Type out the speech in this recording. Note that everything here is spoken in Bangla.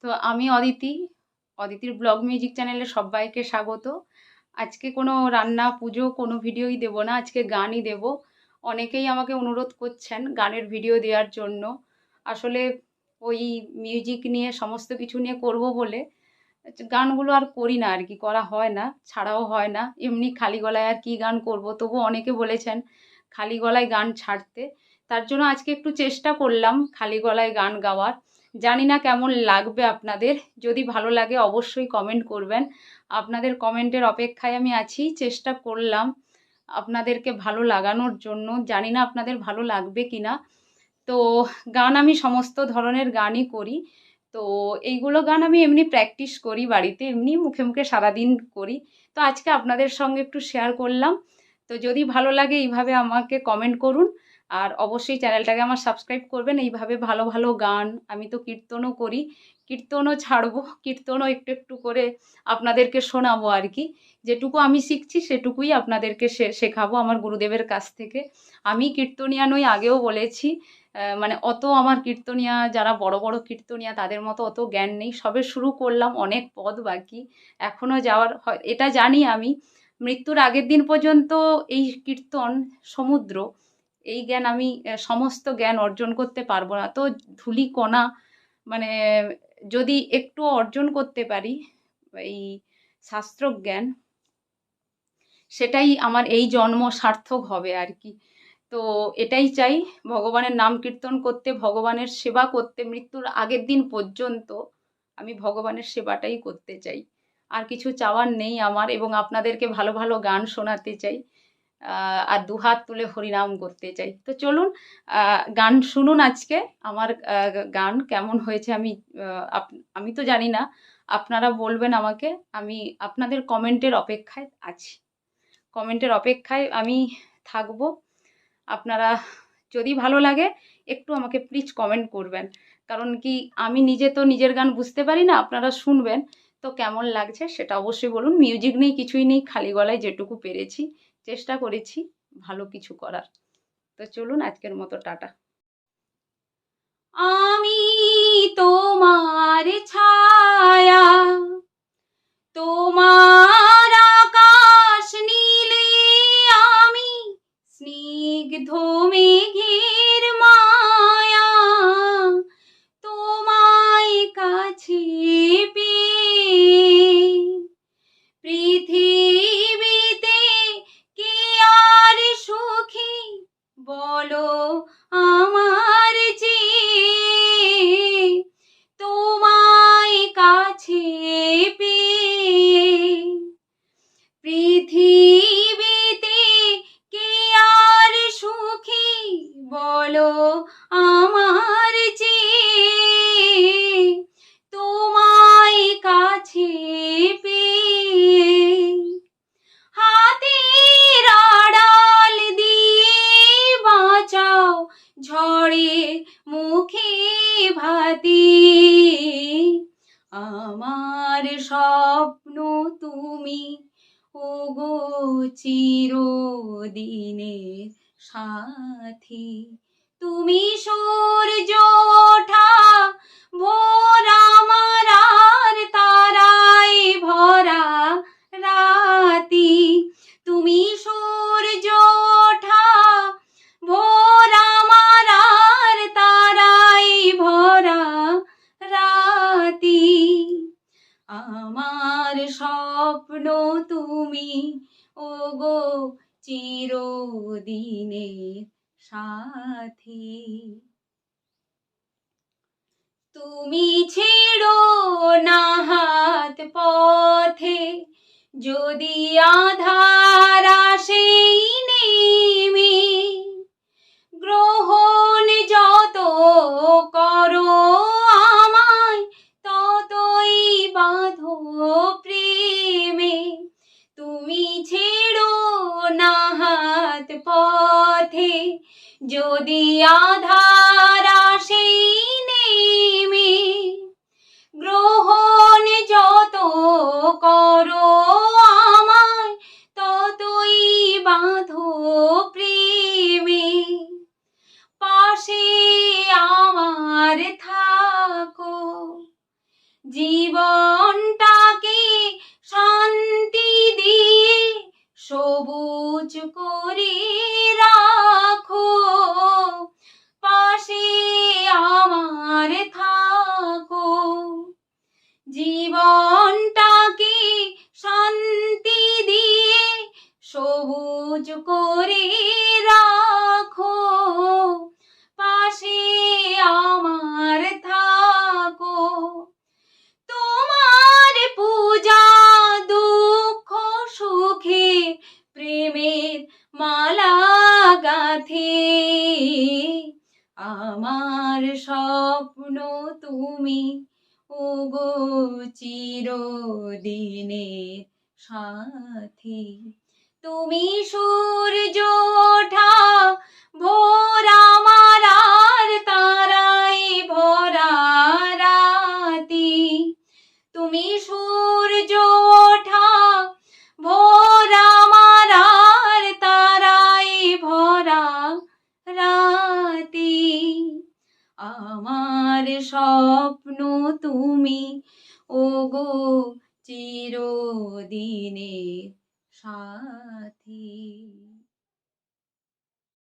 তো আমি অদিতি, অদিতির ব্লগ মিউজিক চ্যানেলে সবাইকে স্বাগত। আজকে কোনো রান্না পুজো কোনো ভিডিওই দেব না, আজকে গানই দেব। অনেকেই আমাকে অনুরোধ করছেন গানের ভিডিও দেওয়ার জন্য। আসলে ওই মিউজিক নিয়ে সমস্ত কিছু নিয়ে করব বলে গানগুলো আর করি না, আর কি করা হয় না, ছাড়াও হয় না। এমনি খালি গলায় আর কি গান করব, তবু অনেকে বলেছেন খালি গলায় গান ছাড়তে। তার জন্য আজকে একটু চেষ্টা করলাম খালি গলায় গান গাওয়ার। জানি না কেমন লাগবে আপনাদের। যদি ভালো লাগে অবশ্যই কমেন্ট করবেন। আপনাদের কমেন্টের অপেক্ষায় আমি আছি। চেষ্টা করলাম আপনাদেরকে ভালো লাগানোর জন্য। জানি না আপনাদের ভালো লাগবে কিনা। তো গান আমি সমস্ত ধরনের গানই করি। তো এইগুলো গান আমি এমনি প্র্যাকটিস করি বাড়িতে, এমনি মুখে মুখে সারাদিন করি। তো আজকে আপনাদের সঙ্গে একটু শেয়ার করলাম। তো যদি ভালো লাগে এইভাবে আমাকে কমেন্ট করুন। আর অবশ্যই চ্যানেলটাকে আমার সাবস্ক্রাইব করবেন। এইভাবে ভালো ভালো গান, আমি তো কীর্তনও করি, কীর্তনও ছাড়বো, কীর্তনও একটু একটু করে আপনাদেরকে শোনাবো আর কি। যেটুকু আমি শিখছি সেটুকুই আপনাদেরকে শেখাবো আমার গুরুদেবের কাছ থেকে। আমি কীর্তনিয়া নই, আগেও বলেছি। মানে অত আমার কীর্তনিয়া যারা বড় বড় কীর্তনিয়া তাদের মতো অত জ্ঞান নেই, সবে শুরু করলাম, অনেক পথ বাকি এখনও যাওয়ার। হয় এটা জানি আমি, মৃত্যুর আগের দিন পর্যন্ত এই কীর্তন সমুদ্র, এই জ্ঞান আমি সমস্ত জ্ঞান অর্জন করতে পারবো না। তো ধূলিকণা মানে যদি একটু অর্জন করতে পারি এই শাস্ত্র জ্ঞান, সেটাই আমার এই জন্ম সার্থক হবে আর কি। তো এটাই চাই, ভগবানের নাম কীর্তন করতে, ভগবানের সেবা করতে, মৃত্যুর আগের দিন পর্যন্ত আমি ভগবানের সেবাটাই করতে চাই। আর কিছু চাওয়ার নেই আমার, এবং আপনাদেরকে ভালো ভালো গান শোনাতে চাই। আর দুহাত তুলে হরিনাম করতে চাই। তো চলুন গান শুনুন আজকে। আমার গান কেমন হয়েছে আমি তো জানি না, আপনারা বলবেন আমাকে। আমি আপনাদের কমেন্টের অপেক্ষায় আছি, কমেন্টের অপেক্ষায় আমি থাকবো। আপনারা যদি ভালো লাগে একটু আমাকে প্লিজ কমেন্ট করবেন। কারণ কি, আমি নিজে তো নিজের গান বুঝতে পারি না, আপনারা শুনবেন তো কেমন লাগছে সেটা অবশ্যই বলুন। মিউজিক নেই, কিছুই নেই, খালি গলায় যেটুকু পেরেছি চেষ্টা করেছি ভালো কিছু করার। তো চলুন, আজকের মতো টাটা। আমি তোমার ছায়া, তোমার আকাশ নীলে, আমি স্নিগ্ধ মেঘের মায়া, তোমায় কাছে পেয়ে পৃথিবীতে কে আর সুখী বলো আমার যে, তোমায় কাছে পেয়ে পৃথিবীতে কে আর সুখী বলো আমার যে, তোমায় কাছে পেয়ে হাতের আড়াল দিয়ে বাঁচাও ঝড়ে মুখে ভাতি, আমার স্বপ্ন তুমি ওগো চিরদিনের সাথী। তুমি সূর্য ওঠা ভোর আমার আর তারায় ভরা রাতি, তুমি সূর্য ওঠা ভোর আমার আর তারায় ভরা রাতি, আমার স্বপ্ন তুমি ওগো চিরদিনের সাথী। তুমি ছেড়ো না হাত পথে, যদি আধার আসে নেমে, গ্রহণ যত করো আমায় ততই বাঁধো প্রেমে। তুমি ছেড়ো না হাত পথে, যদি আধার আসে নেমে, গ্রহণ যত করো আমায় ততই বাঁধো প্রেমে। পাশে আমার থাকো, জীবনটাকে শান্তি দিয়ে সবুজ করে রাখো, পাশে আমার থাকো। জীবনটাকে শান্তি দিয়ে সবুজ করে রাখো, পাশে আমার থাকো। তোমার পূজা দুঃখ সুখে প্রেমের মালা গাঁথে, আমার স্বপ্ন তুমি ওগো চিরদিনের সাথী। তুমি সূর্য ওঠা ভোর আমার আর তারাই ভরা রাতি। তুমি সূর্য ওঠা ভোর আমার আর তারাই ভরা রাতি। আমার স্বপ্ন তুমি ওগো চিরদিনের সাথী।